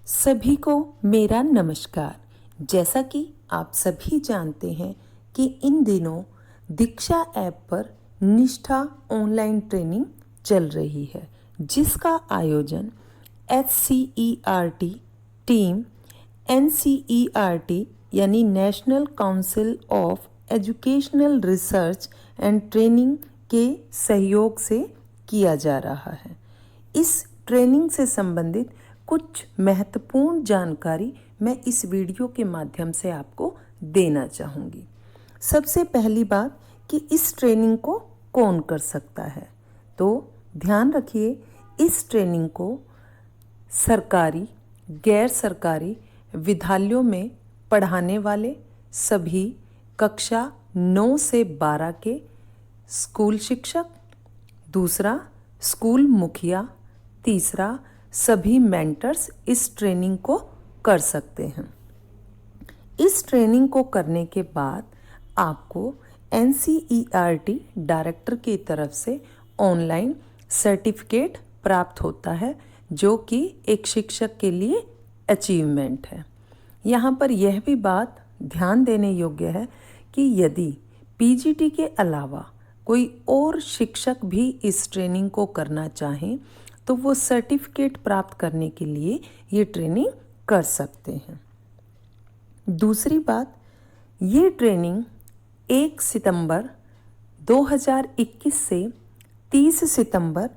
सभी को मेरा नमस्कार। जैसा कि आप सभी जानते हैं कि इन दिनों दीक्षा ऐप पर निष्ठा ऑनलाइन ट्रेनिंग चल रही है, जिसका आयोजन HCERT टीम NCERT यानी national council of educational research and training के सहयोग से किया जा रहा है। इस ट्रेनिंग से संबंधित कुछ महत्वपूर्ण जानकारी मैं इस वीडियो के माध्यम से आपको देना चाहूँगी। सबसे पहली बात कि इस ट्रेनिंग को कौन कर सकता है, तो ध्यान रखिए इस ट्रेनिंग को सरकारी, गैर सरकारी विद्यालयों में पढ़ाने वाले सभी कक्षा 9 से 12 के स्कूल शिक्षक, दूसरा स्कूल मुखिया, तीसरा सभी मेंटर्स इस ट्रेनिंग को कर सकते हैं। इस ट्रेनिंग को करने के बाद आपको NCERT डायरेक्टर की तरफ से ऑनलाइन सर्टिफिकेट प्राप्त होता है, जो कि एक शिक्षक के लिए अचीवमेंट है। यहाँ पर यह भी बात ध्यान देने योग्य है कि यदि PGT के अलावा कोई और शिक्षक भी इस ट्रेनिंग को करना चाहें तो वो सर्टिफिकेट प्राप्त करने के लिए ये ट्रेनिंग कर सकते हैं। दूसरी बात, ये ट्रेनिंग 1 सितंबर 2021 से 30 सितंबर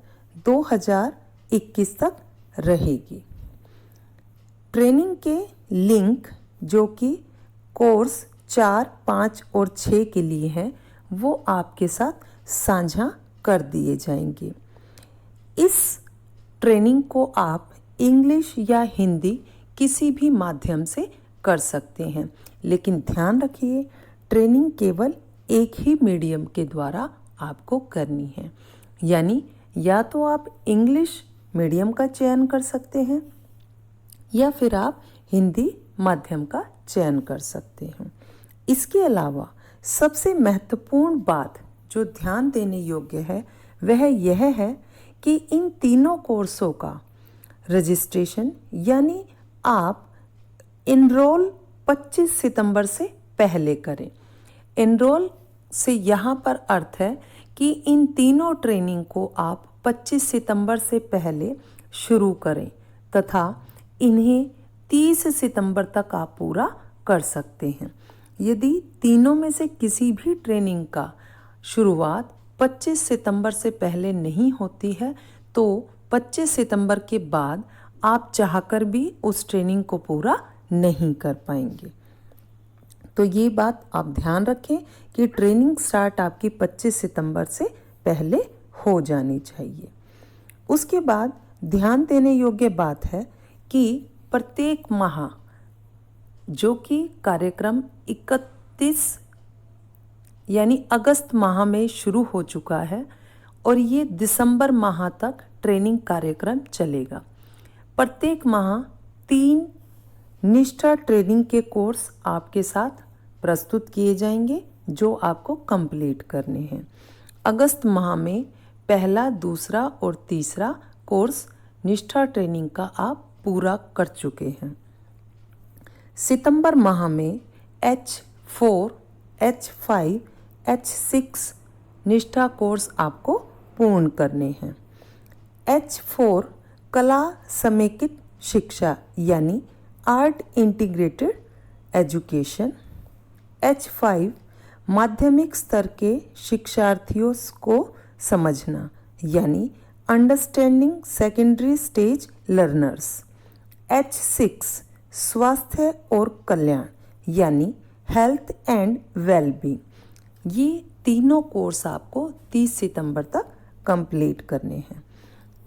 2021 तक रहेगी। ट्रेनिंग के लिंक जो कि कोर्स 4, 5 और 6 के लिए हैं, वो आपके साथ साझा कर दिए जाएंगे। इस ट्रेनिंग को आप इंग्लिश या हिंदी किसी भी माध्यम से कर सकते हैं, लेकिन ध्यान रखिए ट्रेनिंग केवल एक ही मीडियम के द्वारा आपको करनी है। यानी या तो आप इंग्लिश मीडियम का चयन कर सकते हैं या फिर आप हिंदी माध्यम का चयन कर सकते हैं। इसके अलावा सबसे महत्वपूर्ण बात जो ध्यान देने योग्य है वह यह है कि इन तीनों कोर्सों का रजिस्ट्रेशन यानी आप इनरोल 25 सितंबर से पहले करें। इनरोल से यहाँ पर अर्थ है कि इन तीनों ट्रेनिंग को आप 25 सितंबर से पहले शुरू करें तथा इन्हें 30 सितंबर तक आप पूरा कर सकते हैं। यदि तीनों में से किसी भी ट्रेनिंग का शुरुआत 25 सितंबर से पहले नहीं होती है तो 25 सितंबर के बाद आप चाहकर भी उस ट्रेनिंग को पूरा नहीं कर पाएंगे। तो ये बात आप ध्यान रखें कि ट्रेनिंग स्टार्ट आपकी 25 सितंबर से पहले हो जानी चाहिए। उसके बाद ध्यान देने योग्य बात है कि प्रत्येक माह जो कि कार्यक्रम 31 यानी अगस्त माह में शुरू हो चुका है और ये दिसंबर माह तक ट्रेनिंग कार्यक्रम चलेगा। प्रत्येक माह 3 निष्ठा ट्रेनिंग के कोर्स आपके साथ प्रस्तुत किए जाएंगे जो आपको कंप्लीट करने हैं। अगस्त माह में पहला, दूसरा और तीसरा कोर्स निष्ठा ट्रेनिंग का आप पूरा कर चुके हैं। सितंबर माह में H4, H5, H6 निष्ठा कोर्स आपको पूर्ण करने हैं। H4 कला समेकित शिक्षा यानी आर्ट इंटीग्रेटेड एजुकेशन। H5 माध्यमिक स्तर के शिक्षार्थियों को समझना यानी understanding secondary stage learners. H6 स्वास्थ्य और कल्याण यानी हेल्थ एंड वेलबींग। ये तीनों कोर्स आपको 30 सितंबर तक कंप्लीट करने हैं।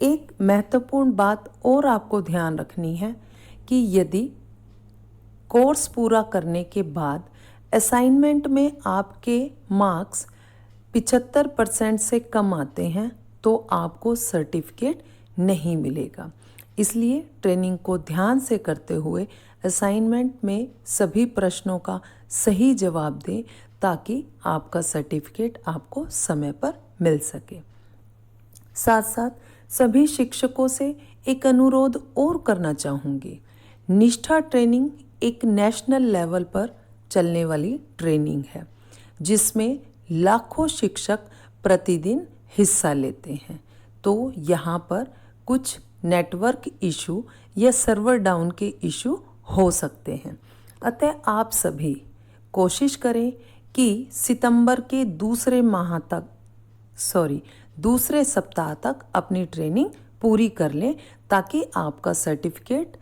एक महत्वपूर्ण बात और आपको ध्यान रखनी है कि यदि कोर्स पूरा करने के बाद असाइनमेंट में आपके मार्क्स 75% से कम आते हैं तो आपको सर्टिफिकेट नहीं मिलेगा। इसलिए ट्रेनिंग को ध्यान से करते हुए असाइनमेंट में सभी प्रश्नों का सही जवाब दें ताकि आपका सर्टिफिकेट आपको समय पर मिल सके। साथ साथ सभी शिक्षकों से एक अनुरोध और करना चाहूँगी निष्ठा ट्रेनिंग एक नेशनल लेवल पर चलने वाली ट्रेनिंग है जिसमें लाखों शिक्षक प्रतिदिन हिस्सा लेते हैं। तो यहाँ पर कुछ नेटवर्क इशू या सर्वर डाउन के इशू हो सकते हैं, अतः आप सभी कोशिश करें कि सितंबर के दूसरे सप्ताह तक अपनी ट्रेनिंग पूरी कर लें ताकि आपका सर्टिफिकेट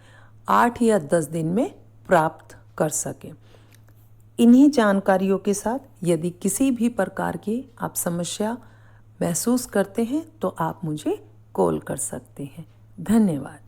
8 या 10 दिन में प्राप्त कर सकें। इन्हीं जानकारियों के साथ यदि किसी भी प्रकार की आप समस्या महसूस करते हैं तो आप मुझे कॉल कर सकते हैं। धन्यवाद।